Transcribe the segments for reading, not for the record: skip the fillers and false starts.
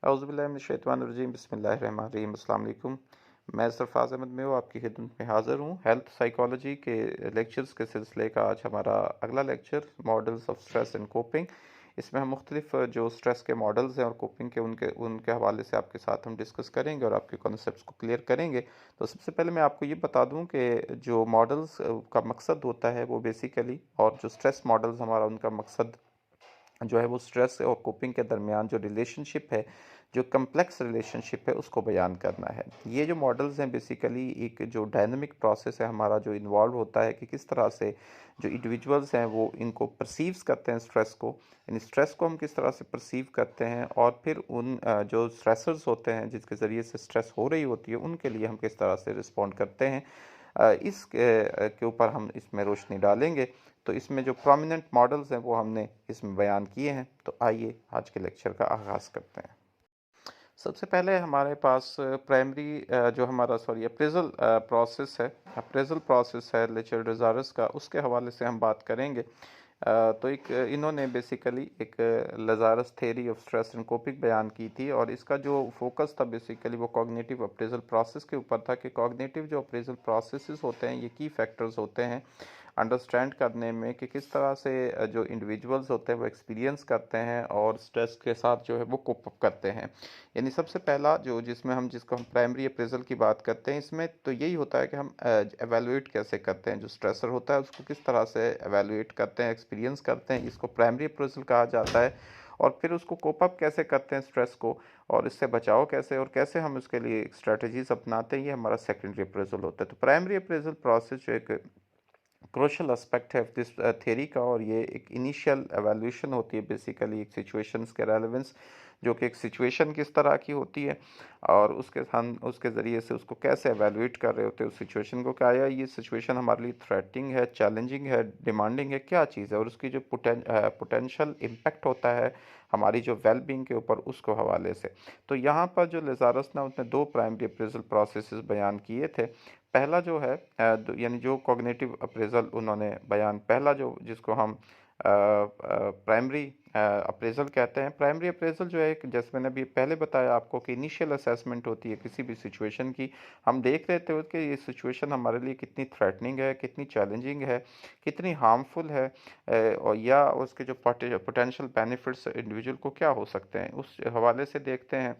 औज़ुबिल्लाहिमिनश्शैतानिर्रजीम बिस्मिल्लाहिर्रहमानिर्रहीम अस्सलाम वालेकुम। मैं सरफराज अहमद में आपकी खिदमत में हाज़िर हूँ। हेल्थ साइकोलॉजी के लेक्चर्स के सिलसिले का आज हमारा अगला lecture models of stress and coping. इसमें हम मुख्तलिफ जो स्ट्रेस के मॉडल्स हैं और कोपिंग के उनके उनके हवाले से आपके साथ हम डिस्कस करेंगे और आपके कॉन्सेप्ट्स को क्लियर करेंगे। तो सबसे पहले मैं आपको ये बता दूँ कि जो मॉडल्स का मकसद होता है वो बेसिकली, और जो स्ट्रेस मॉडल्स हमारा उनका मकसद जो है वो स्ट्रेस और कोपिंग के दरमियान जो रिलेशनशिप है, जो कम्प्लेक्स रिलेशनशिप है, उसको बयान करना है। ये जो मॉडल्स हैं बेसिकली एक जो डायनामिक प्रोसेस है हमारा, जो इन्वॉल्व होता है कि किस तरह से जो इंडिविजुअल्स हैं वो इनको परसीव्स करते हैं स्ट्रेस को, यानी स्ट्रेस को हम किस तरह से परसीव करते हैं, और फिर उन जो स्ट्रेसर्स होते हैं जिसके ज़रिए से स्ट्रेस हो रही होती है उनके लिए हम किस तरह से रिस्पॉन्ड करते हैं। इस के ऊपर हम इसमें रोशनी डालेंगे। तो इसमें जो प्रोमिनेंट मॉडल्स हैं वो हमने इसमें बयान किए हैं। तो आइए आज के लेक्चर का आगाज़ करते हैं। सबसे पहले हमारे पास प्राइमरी जो हमारा अप्रेजल प्रोसेस है, रिचर्ड रजारस का, उसके हवाले से हम बात करेंगे। तो एक इन्होंने बेसिकली एक Lazarus theory of stress and coping बयान की थी, और इसका जो फोकस था बेसिकली वो कॉग्निटिव अप्रेजल प्रोसेस के ऊपर था कि कॉग्निटिव जो अप्रेजल प्रोसेसेस होते हैं ये की फैक्टर्स होते हैं अंडरस्टैंड करने में कि किस तरह से जो इंडिविजुअल्स होते हैं वो एक्सपीरियंस करते हैं और स्ट्रेस के साथ जो है वो कोप अप करते हैं। यानी सबसे पहला जो जिसको हम प्राइमरी अप्रेजल की बात करते हैं, इसमें तो यही होता है कि हम एवेलुएट कैसे करते हैं, जो स्ट्रेसर होता है उसको किस तरह से एवेलुएट करते हैं, एक्सपीरियंस करते हैं, इसको प्राइमरी अप्रेजल कहा जाता है। और फिर उसको कोप अप कैसे करते हैं स्ट्रेस को, और इससे बचाव कैसे, और कैसे हम उसके लिए स्ट्रेटजीज अपनाते हैं, ये हमारा सेकेंडरी अप्रेजल होता है। तो प्राइमरी अप्रेजल प्रोसेस जो एक क्रूशल एस्पेक्ट है दिस थ्योरी का, और ये एक इनिशियल एवेल्यूशन होती है बेसिकली एक सिचुएशंस के रेलेवेंस, जो कि एक सिचुएशन किस तरह की होती है और हम उसके ज़रिए से उसको कैसे एवेलुएट कर रहे होते हैं उस सिचुएशन को, क्या ये सिचुएशन हमारे लिए थ्रेटनिंग है, चैलेंजिंग है, डिमांडिंग है, क्या चीज़ है, और उसकी जो पोटेंशियल इम्पैक्ट होता है हमारी जो वेल बींग के ऊपर, उसको हवाले से। तो यहाँ पर जो लेजारस ने उसने दो प्राइमरी अप्रेजल प्रोसेसेस बयान किए थे। पहला जो है यानी जो कॉग्निटिव अप्रेजल उन्होंने बयान, पहला जो जिसको हम प्राइमरी अप्रेजल कहते हैं। प्राइमरी अप्रेजल जो है, जैसे मैंने अभी पहले बताया आपको कि इनिशियल असेसमेंट होती है किसी भी सिचुएशन की। हम देख रहे थे कि ये सिचुएशन हमारे लिए कितनी थ्रेटनिंग है, कितनी चैलेंजिंग है, कितनी हार्मफुल है, और या उसके जो पोटेंशियल बेनिफिट्स इंडिविजुअल को क्या हो सकते हैं, उस हवाले से देखते हैं।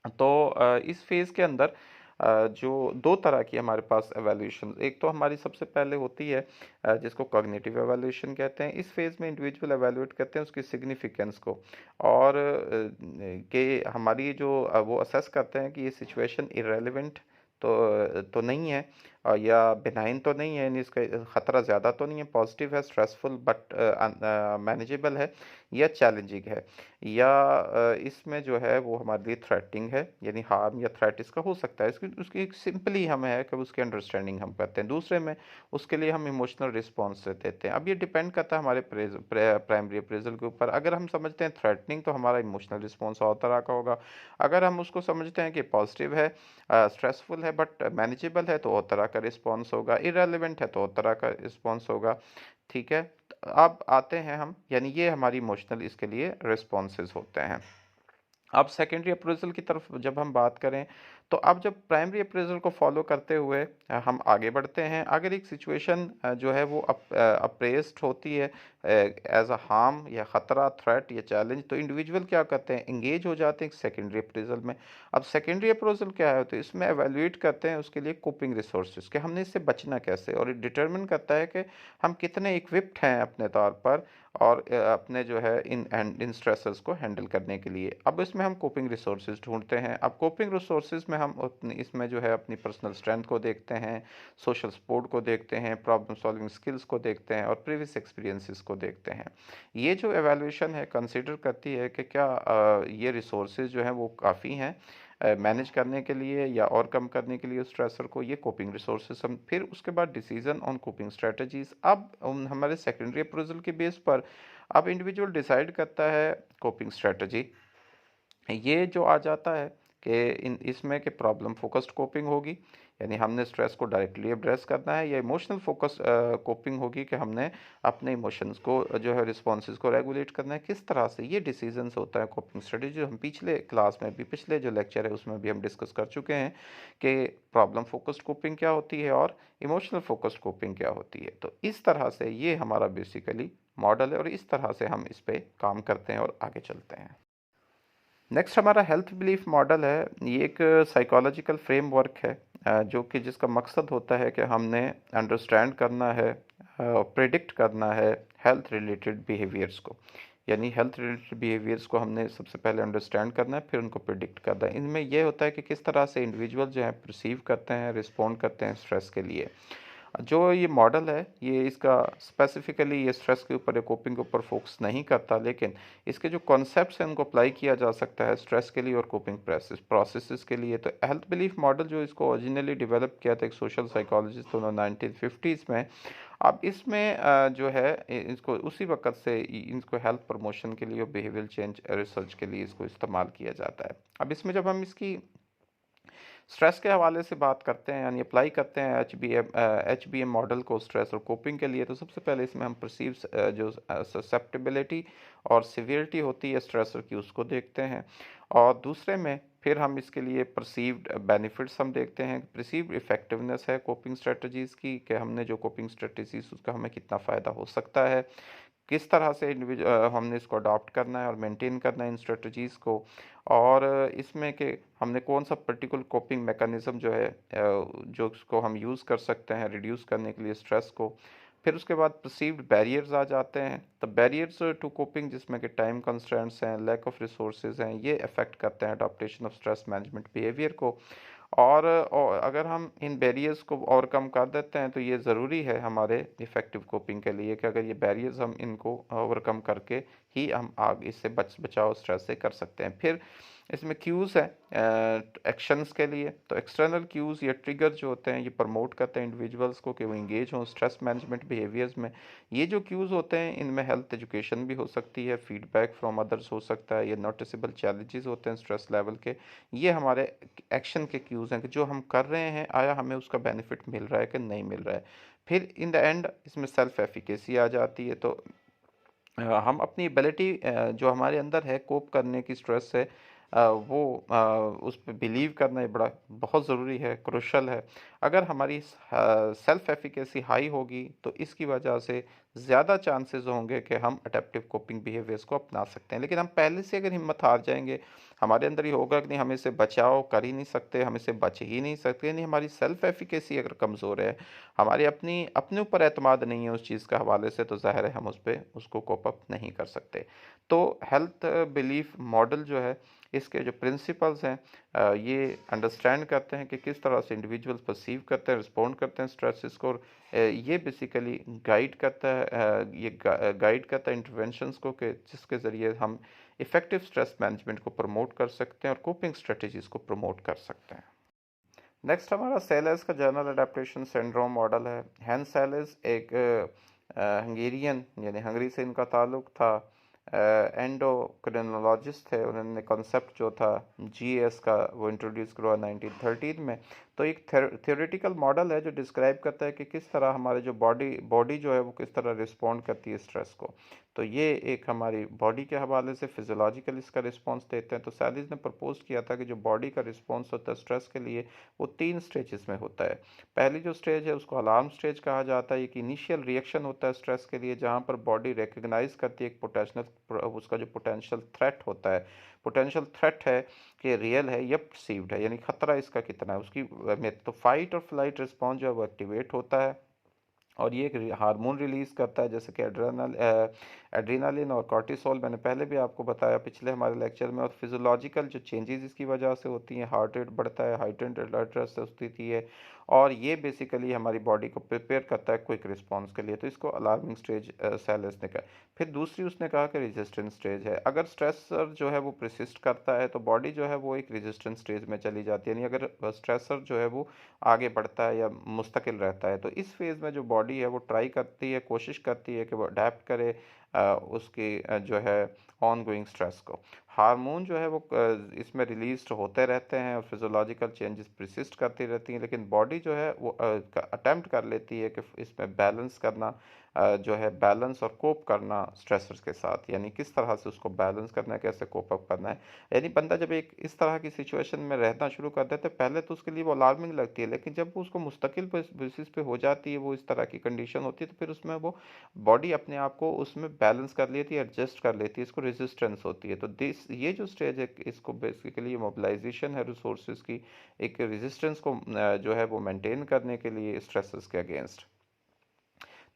तो इस फेज़ के अंदर जो दो तरह की हमारे पास एवेल्यूशन, एक तो हमारी सबसे पहले होती है जिसको कॉग्निटिव एवेल्यूशन कहते हैं। इस फेज़ में इंडिविजुअल एवेल्यूएट करते हैं उसकी सिग्निफिकेंस को, और कि हमारी जो वो असेस करते हैं कि ये सिचुएशन इरेलीवेंट तो नहीं है, या बिनाइन तो नहीं है, यानी इसका ख़तरा ज़्यादा तो नहीं है, पॉजिटिव है, स्ट्रेसफुल बट मैनेजेबल है, या चैलेंजिंग है, या इसमें जो है वो हमारे लिए थ्रेटनिंग है, यानी हार्म या थ्रेट इसका हो सकता है। इसकी उसकी एक सिंपली हम है कि उसकी अंडरस्टैंडिंग हम करते हैं। दूसरे में उसके लिए हम इमोशनल रिस्पॉन्स देते हैं। अब ये डिपेंड करता है हमारे प्राइमरी अप्रेजल के ऊपर। अगर हम समझते हैं थ्रेटनिंग तो हमारा इमोशनल रिस्पॉन्स और तरह का होगा। अगर हम उसको समझते हैं कि पॉजिटिव है, स्ट्रेसफुल है बट मैनेजेबल है, तो और तरह का रिस्पॉन्स होगा। इरेलीवेंट है तो और तरह का रिस्पॉन्स होगा। ठीक है, अब आते हैं हम, यानी ये हमारी इमोशनल इसके लिए रिस्पॉन्सेज होते हैं। अब सेकेंडरी अप्रेजल की तरफ जब हम बात करें, तो अब जब प्राइमरी अप्रेजल को फॉलो करते हुए हम आगे बढ़ते हैं। अगर एक सिचुएशन जो है वो अप्रेस्ड होती है एज अ हार्म या ख़तरा, थ्रेट या चैलेंज, तो इंडिविजुअल क्या करते हैं, इंगेज हो जाते हैं सेकेंडरी अप्रेजल में। अब सेकेंडरी अप्रेजल क्या है, तो इसमें एवेल्यूएट करते हैं उसके लिए कोपिंग रिसोर्सेज के, हमने इससे बचना कैसे, और ये डिटरमिन करता है कि हम कितने इक्विप्ड हैं अपने तौर पर, और अपने जो है इन स्ट्रेसर्स को हैंडल करने के लिए। अब इसमें हम कोपिंग रिसोर्सेज ढूंढते हैं। अब कोपिंग रिसोर्सेज में हम इसमें जो है अपनी पर्सनल स्ट्रेंथ को देखते हैं, सोशल सपोर्ट को देखते हैं, प्रॉब्लम सॉल्विंग स्किल्स को देखते हैं, और प्रीवियस एक्सपीरियंसेस को देखते हैं। ये जो एवेल्यूशन है कंसिडर करती है कि क्या ये रिसोर्सेज जो हैं वो काफ़ी हैं मैनेज करने के लिए या और कम करने के लिए स्ट्रेसर को। ये कोपिंग रिसोर्सेज हम फिर उसके बाद डिसीजन ऑन कोपिंग स्ट्रेटजीज। अब हमारे सेकेंडरी अप्रेजल के बेस पर अब इंडिविजुअल डिसाइड करता है कोपिंग स्ट्रेटजी। ये जो आ जाता है कि इसमें कि प्रॉब्लम फोकस्ड कोपिंग होगी, यानी हमने स्ट्रेस को डायरेक्टली एड्रेस करना है, या इमोशनल फोकस कोपिंग होगी कि हमने अपने इमोशंस को जो है रिस्पॉन्सेज को रेगुलेट करना है। किस तरह से ये डिसीजंस होता है कोपिंग स्ट्रेटजी, जो हम पिछले क्लास में भी, पिछले जो लेक्चर है उसमें भी हम डिस्कस कर चुके हैं कि प्रॉब्लम फोकस्ड कोपिंग क्या होती है और इमोशनल फोकस्ड कोपिंग क्या होती है। तो इस तरह से ये हमारा बेसिकली मॉडल है और इस तरह से हम इस पे काम करते हैं और आगे चलते हैं। नेक्स्ट हमारा हेल्थ बिलीफ मॉडल है। ये एक साइकोलॉजिकल फ्रेमवर्क है जो कि जिसका मकसद होता है कि हमने अंडरस्टैंड करना है, प्रिडिक्ट करना है हेल्थ रिलेटेड बिहेवियर्स को। यानी हेल्थ रिलेटेड बिहेवियर्स को हमने सबसे पहले अंडरस्टैंड करना है, फिर उनको प्रिडिक्ट करना है। इनमें यह होता है कि किस तरह से इंडिविजुअल जो है परसीव करते हैं, रिस्पॉन्ड करते हैं स्ट्रेस के लिए। जो ये मॉडल है ये इसका स्पेसिफिकली ये स्ट्रेस के ऊपर या कोपिंग के ऊपर फोकस नहीं करता, लेकिन इसके जो कॉन्सेप्ट्स हैं उनको अप्लाई किया जा सकता है स्ट्रेस के लिए और कोपिंग प्रोसेसेस के लिए। तो हेल्थ बिलीफ मॉडल जो इसको ओरिजिनली डेवलप किया था एक सोशल साइकोलॉजिस्ट उन्होंने 1950s में। अब इसमें जो है इसको उसी वक्त से इसको हेल्थ प्रमोशन के लिए और बिहेवियरल चेंज रिसर्च के लिए इसको इस्तेमाल किया जाता है। अब इसमें जब हम इसकी स्ट्रेस के हवाले से बात करते हैं यानी अप्लाई करते हैं एच बी एम मॉडल को स्ट्रेस और कोपिंग के लिए, तो सबसे पहले इसमें हम परसीव जो ससेप्टेबिलिटी और सिवियरिटी होती है स्ट्रेसर की उसको देखते हैं, और दूसरे में फिर हम इसके लिए परसीव्ड बेनिफिट्स हम देखते हैं। परसीव्ड इफेक्टिवनेस है कोपिंग स्ट्रेटजीज़ की, कि हमने जो कोपिंग स्ट्रेटजीज़ उसका हमें कितना फ़ायदा हो सकता है, किस तरह से हमने इसको अडॉप्ट करना है और मेंटेन करना है इन स्ट्रेटजीज़ को, और इसमें कि हमने कौन सा पर्टिकुलर कोपिंग मैकेनिज़्म जो है जो उसको हम यूज़ कर सकते हैं रिड्यूस करने के लिए स्ट्रेस को। फिर उसके बाद परसीव्ड बैरियर्स आ जाते हैं। तो बैरियर्स टू कोपिंग जिसमें कि टाइम कंस्ट्रेंट्स हैं, लैक ऑफ रिसोर्सेज हैं, ये अफेक्ट करते हैं adaptation of stress management behaviour को। और अगर हम इन बैरियर्स को ओवरकम कर देते हैं तो ये ज़रूरी है हमारे इफ़ेक्टिव कोपिंग के लिए कि अगर ये बैरियर्स हम इनको ओवरकम करके ही हम आगे इससे बचाव स्ट्रेस से कर सकते हैं। फिर इसमें क्यूज़ हैं एक्शंस के लिए। तो एक्सटर्नल क्यूज़ या ट्रिगर जो होते हैं ये प्रमोट करते हैं इंडिविजुअल्स को कि वो इंगेज हों स्ट्रेस मैनेजमेंट बिहेवियर्स में। ये जो क्यूज़ होते हैं इनमें हेल्थ एजुकेशन भी हो सकती है, फीडबैक फ्रॉम अदर्स हो सकता है, ये नोटिसेबल चैलेंजेस होते हैं स्ट्रेस लेवल के। ये हमारे एक्शन के क्यूज़ हैं कि जो हम कर रहे हैं आया हमें उसका बेनिफिट मिल रहा है कि नहीं मिल रहा है। फिर इन द एंड इसमें सेल्फ एफिकेसी आ जाती है। तो हम अपनी एबिलिटी जो हमारे अंदर है कोप करने की स्ट्रेस से वो उस पे बिलीव करना ये बड़ा बहुत ज़रूरी है, क्रूशल है। अगर हमारी सेल्फ एफिकेसी हाई होगी तो इसकी वजह से ज़्यादा चांसेस होंगे कि हम अडेप्टिव कोपिंग बिहेवियर्स को अपना सकते हैं। लेकिन हम पहले से अगर हिम्मत हार जाएंगे, हमारे अंदर ये होगा कि नहीं हम इससे बचाव कर ही नहीं सकते, हम इससे बच ही नहीं सकते, यानी हमारी सेल्फ एफिकेसी अगर कमज़ोर है, हमारी अपने ऊपर एतमाद नहीं है उस चीज़ के हवाले से, तो ज़ाहिर है हम उस पर उसको कोप अप नहीं कर सकते। तो हेल्थ बिलीफ मॉडल जो है इसके जो प्रिंसिपल्स हैं ये अंडरस्टैंड करते हैं कि किस तरह से इंडिविजुअल्स परसीव करते हैं, रिस्पॉन्ड करते हैं स्ट्रेसेस को, और ये बेसिकली गाइड करता है गाइड करता है इंटरवेंशंस को कि जिसके ज़रिए हम इफ़ेक्टिव स्ट्रेस मैनेजमेंट को प्रमोट कर सकते हैं और कोपिंग स्ट्रेटजीज़ को प्रमोट कर सकते हैं। नेक्स्ट हमारा सेलेस का जर्नल अडेप्टेशन सिंड्रोम मॉडल है। हैंस सेलेस एक हंगेरियन यानी हंगरी से इनका ताल्लुक था, एंडोक्रिनोलॉजिस्ट थे। उन्होंने कॉन्सेप्ट जो था जीएस का वो इंट्रोड्यूस करवा 1913 में। तो एक थ्योरेटिकल मॉडल है जो डिस्क्राइब करता है कि किस तरह हमारे जो बॉडी जो है वो किस तरह रिस्पॉन्ड करती है स्ट्रेस को। तो ये एक हमारी बॉडी के हवाले से फिजियोलॉजिकल इसका रिस्पॉन्स देते हैं। तो सैलिस ने प्रपोज किया था कि जो बॉडी का रिस्पॉन्स होता है स्ट्रेस के लिए वो 3 स्टेजेस में होता है। पहली जो स्टेज है उसको अलार्म स्टेज कहा जाता है। एक इनिशियल रिएक्शन होता है स्ट्रेस के लिए जहाँ पर बॉडी रिकग्नाइज करती है एक पोटेंशियल उसका जो पोटेंशियल थ्रेट होता है, पोटेंशियल थ्रेट है कि रियल है या परसीव्ड है, यानी खतरा इसका कितना है उसकी में। तो फाइट और फ्लाइट रिस्पॉन्स जो है वो एक्टिवेट होता है और ये एक हार्मोन रिलीज करता है जैसे कि एड्रेनालिन और कॉर्टिसोल। मैंने पहले भी आपको बताया पिछले हमारे लेक्चर में। और फिजियोलॉजिकल जो चेंजेस इसकी वजह से होती हैं, हार्ट रेट बढ़ता है, हाइटेंड अलर्टनेस होती है, और ये बेसिकली हमारी बॉडी को प्रिपेयर करता है क्विक रिस्पॉन्स के लिए। तो इसको अलार्मिंग स्टेज सैलिस ने कहा। फिर दूसरी उसने कहा कि रेजिस्टेंस स्टेज है। अगर स्ट्रेसर जो है वो प्रसिस्ट करता है तो बॉडी जो है वो एक रेजिस्टेंस स्टेज में चली जाती है, यानी अगर स्ट्रेसर जो है वो आगे बढ़ता है या मुस्तकिल रहता है। तो इस फेज़ में जो बॉडी है वो ट्राई करती है, कोशिश करती है कि वो अडेप्ट करे उसकी जो है ऑन गोइंग स्ट्रेस को। हार्मोन जो है वो इसमें रिलीज़ होते रहते हैं और फिज़ियोलॉजिकल चेंजेस परसिस्ट करती रहती हैं, लेकिन बॉडी जो है वो अटेम्प्ट कर लेती है कि इसमें बैलेंस करना, जो है बैलेंस और कोप करना स्ट्रेसर्स के साथ, यानी किस तरह से उसको बैलेंस करना है, कैसे कोप अप करना है। यानी बंदा जब एक इस तरह की सिचुएशन में रहना शुरू कर देता है, पहले तो उसके लिए वो अलार्मिंग लगती है, लेकिन जब वो उसको मुस्तकिल बेसिस पे हो जाती है, वो इस तरह की कंडीशन होती है, तो फिर उसमें वो बॉडी अपने आप को उसमें बैलेंस कर लेती है, एडजस्ट कर लेती है, इसको रेजिस्टेंस होती है। तो दिस ये जो स्टेज है, इसको बेसिकली मोबिलाइजेशन है रिसोर्सेज की, एक रेजिस्टेंस को जो है वो मेंटेन करने के लिए स्ट्रेसेस के अगेंस्ट।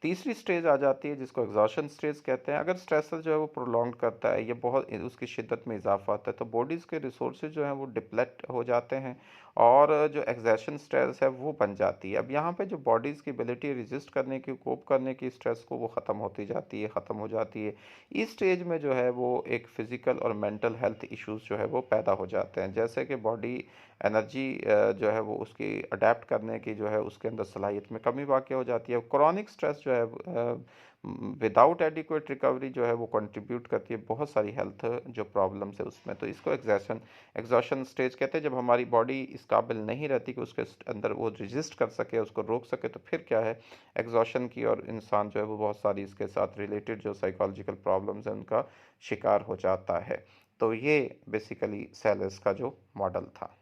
तीसरी स्टेज आ जाती है जिसको एग्जॉशन स्टेज कहते हैं। अगर स्ट्रेसर जो है वो प्रोलॉन्ग करता है, ये बहुत उसकी शिद्दत में इजाफा आता है, तो बॉडीज़ के रिसोर्सेज जो हैं वो डिप्लेट हो जाते हैं और जो एग्जॉशन स्ट्रेस है वो बन जाती है। अब यहाँ पे जो बॉडीज़ की एबिलिटी रेजिस्ट करने की, कोप करने की स्ट्रेस को, वो ख़त्म होती जाती है, ख़त्म हो जाती है। इस स्टेज में जो है वो एक फ़िज़िकल और मेंटल हेल्थ इश्यूज़ जो है वो पैदा हो जाते हैं, जैसे कि बॉडी एनर्जी जो है वो उसकी अडेप्ट करने की जो है उसके अंदर सलाहियत में कमी वाक़ हो जाती है। क्रॉनिक स्ट्रेस जो है विदाउट एडिक्वेट रिकवरी जो है वो कंट्रीब्यूट करती है बहुत सारी हेल्थ जो प्रॉब्लम्स है उसमें। तो इसको एग्जॉशन स्टेज कहते हैं। जब हमारी बॉडी इस काबिल नहीं रहती कि उसके अंदर वो रेजिस्ट कर सके, उसको रोक सके, तो फिर क्या है, एग्जॉशन की, और इंसान जो है वो बहुत सारी इसके साथ रिलेटेड जो साइकोलॉजिकल प्रॉब्लम्स हैं उनका शिकार हो जाता है। तो ये बेसिकली सेलेस का जो मॉडल था।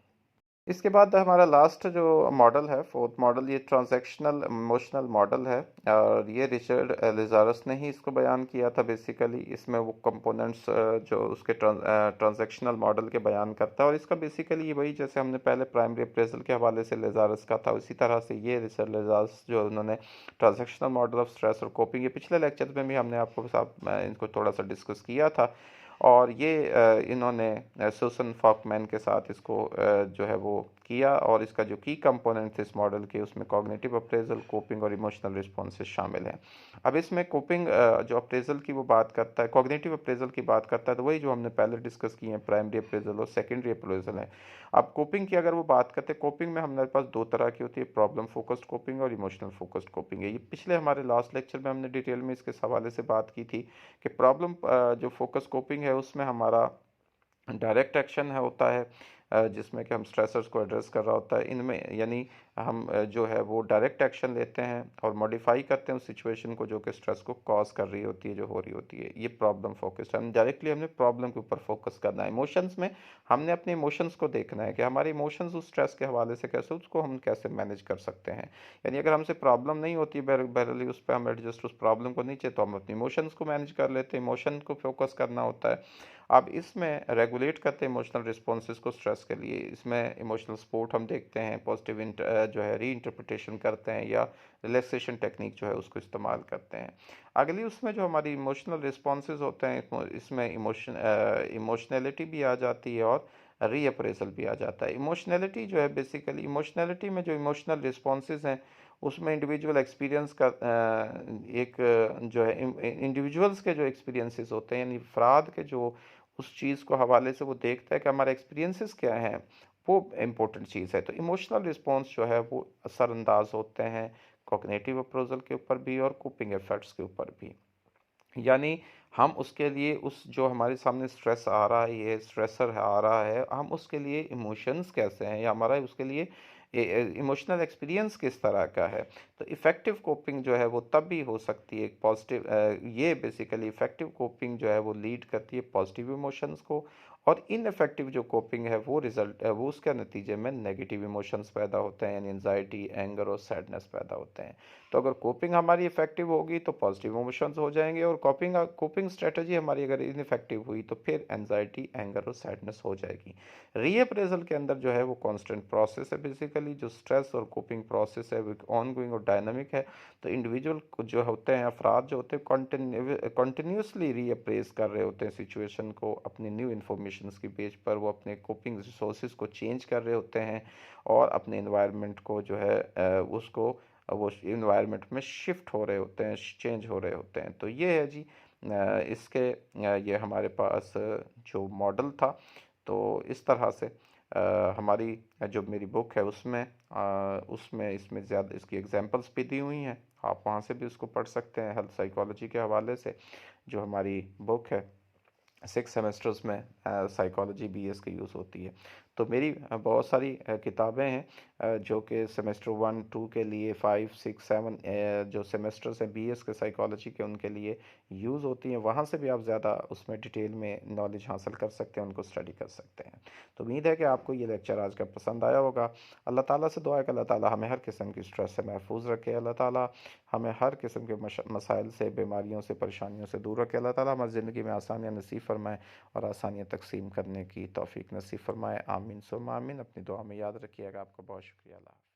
इसके बाद हमारा लास्ट जो मॉडल है, फोर्थ मॉडल, ये ट्रांजैक्शनल इमोशनल मॉडल है और ये रिचर्ड लिजारस ने ही इसको बयान किया था। बेसिकली इसमें वो कंपोनेंट्स जो उसके ट्रांजैक्शनल मॉडल के बयान करता है, और इसका बेसिकली वही जैसे हमने पहले प्राइमरी अप्रेजल के हवाले से लिजारस का था, उसी तरह से ये रिचर्ड लिजारस जो उन्होंने ट्रांजैक्शनल मॉडल ऑफ स्ट्रेस और कोपिंग, ये पिछले लेक्चर में भी हमने आपको साथ इनको थोड़ा सा डिस्कस किया था। और ये इन्होंने सुसन फॉकमैन के साथ इसको जो है वो किया, और इसका जो की कंपोनेंट थे इस मॉडल के, उसमें कॉग्निटिव अप्रेजल, कोपिंग और इमोशनल रिस्पॉन्सेज शामिल हैं। अब इसमें कोपिंग जो अप्रेजल की वो बात करता है, कॉग्निटिव अप्रेजल की बात करता है, तो वही जो हमने पहले डिस्कस किए हैं, प्राइमरी अप्रेजल और सेकेंडरी अप्रेजल है। अब कोपिंग की अगर वो बात करते हैं, कोपिंग में हमारे पास दो तरह की होती है, प्रॉब्लम फोकस्ड कोपिंग और इमोशनल फोकस्ड कोपिंग है। ये पिछले हमारे लास्ट लेक्चर में हमने डिटेल में इसके हवाले से बात की थी कि प्रॉब्लम जो फोकस कोपिंग है उसमें हमारा डायरेक्ट एक्शन है होता है, जिसमें कि हम स्ट्रेसर्स को एड्रेस कर रहा होता है। इनमें यानी हम जो है वो डायरेक्ट एक्शन लेते हैं और मॉडिफाई करते हैं उस सिचुएशन को जो कि स्ट्रेस को कॉज कर रही होती है, जो हो रही होती है। ये प्रॉब्लम फोकस्ड, हम डायरेक्टली हमने प्रॉब्लम के ऊपर फोकस करना है। इमोशंस में हमने अपने इमोशंस को देखना है कि हमारे इमोशंस उस स्ट्रेस के हवाले से कैसे, उसको हम कैसे मैनेज कर सकते हैं। यानी अगर हमसे प्रॉब्लम नहीं होती बहरहाल उस पर हम एडजस्ट, उस प्रॉब्लम को नीचे, तो हम अपने इमोशंस को मैनेज कर लेते हैं, इमोशन को फोकस करना होता है। अब इसमें रेगुलेट करते हैं इमोशनल रिस्पॉन्सेज को स्ट्रेस के लिए। इसमें इमोशनल सपोर्ट हम देखते हैं, पॉजिटिव जो है री इंटरप्रिटेशन करते हैं, या रिलैक्सेशन टेक्निक जो है उसको इस्तेमाल करते हैं। अगली उसमें जो हमारी इमोशनल रिस्पॉन्सेज होते हैं, इसमें इमोशनैलिटी भी आ जाती है और रीअप्रेजल भी आ जाता है। इमोशनैलिटी जो है बेसिकली, इमोशनैलिटी में जो इमोशनल रिस्पॉन्सेज हैं उसमें इंडिविजुअल एक्सपीरियंस का एक जो है इंडिविजुअल्स के जो एक्सपीरियंसेस होते हैं, यानी अफराद के जो उस चीज़ को हवाले से वो देखता है कि हमारे एक्सपीरियंसेस क्या हैं, वो इम्पोर्टेंट चीज़ है। तो इमोशनल रिस्पॉन्स जो है वो असरअंदाज होते हैं कॉग्निटिव अप्रोजल के ऊपर भी और कोपिंग इफेक्ट्स के ऊपर भी। यानी हम उसके लिए, उस जो हमारे सामने स्ट्रेस आ रहा है, ये स्ट्रेसर आ रहा है, हम उसके लिए इमोशंस कैसे हैं, या हमारा उसके लिए इमोशनल एक्सपीरियंस किस तरह का है। तो इफ़ेक्टिव कोपिंग जो है वो तब भी हो सकती है एक पॉजिटिव, ये बेसिकली इफ़ेक्टिव कोपिंग जो है वो लीड करती है पॉजिटिव इमोशंस को, और इनफेक्टिव जो कोपिंग है वो रिजल्ट है वो उसके नतीजे में नेगेटिव इमोशंस पैदा होते हैं, यानी एनजाइटी, एंगर और सैडनेस पैदा होते हैं। तो अगर कोपिंग हमारी इफेक्टिव होगी तो पॉजिटिव इमोशंस हो जाएंगे, और कोपिंग स्ट्रेटजी हमारी अगर इनफेक्टिव हुई तो फिर एनजाइटी, एंगर और सैडनेस हो जाएगी। रीअप्रेजल के अंदर जो है वो कांस्टेंट प्रोसेस है, बेसिकली जो स्ट्रेस और कोपिंग प्रोसेस है वो ऑन गोइंग और डायनामिक है। तो इंडिविजुअल जो होते हैं, अफराद जो होते हैं, कंटिन्यूसली रीअप्रेज कर रहे होते हैं सिचुएशन को, अपनी न्यू इन्फॉर्मेशन की बेस पर वो अपने कोपिंग रिसोर्सेज को चेंज कर रहे होते हैं, और अपने इन्वायरमेंट को जो है उसको वो इन्वायरमेंट में शिफ्ट हो रहे होते हैं, चेंज हो रहे होते हैं। तो ये है जी इसके ये हमारे पास जो मॉडल था। तो इस तरह से हमारी जो मेरी बुक है उसमें इसमें ज़्यादा इसकी एग्जांपल्स भी दी हुई हैं, आप वहाँ से भी उसको पढ़ सकते हैं हेल्थ साइकोलॉजी के हवाले से। जो हमारी बुक है 6 सेमेस्टर्स में साइकोलॉजी बीएस की यूज़ होती है। तो मेरी बहुत सारी किताबें हैं जो कि सेमेस्टर 1, 2 के लिए 5, 6, 7 जो सेमेस्टर्स हैं बीएस के साइकोलॉजी के उनके लिए यूज़ होती हैं। वहाँ से भी आप ज़्यादा उसमें डिटेल में नॉलेज हासिल कर सकते हैं, उनको स्टडी कर सकते हैं। तो उम्मीद है कि आपको ये लेक्चर आज का पसंद आया होगा। अल्लाह ताला से दुआ है कि अल्लाह ताला हमें हर किस्म की स्ट्रेस से महफूज रखे। अल्लाह ताला हमें हर किस्म के मसाइल से, बीमारियों से, परेशानियों से दूर रखे। अल्लाह ताला हमारी ज़िंदगी में आसानियाँ नसीब फरमाए और आसानियाँ तक़सीम करने की तौफ़ीक नसीब फरमाए। आमीन सुम्मा आमीन। अपनी दुआ में याद रखिएगा। आपका बहुत शुक्रिया। अल्लाह।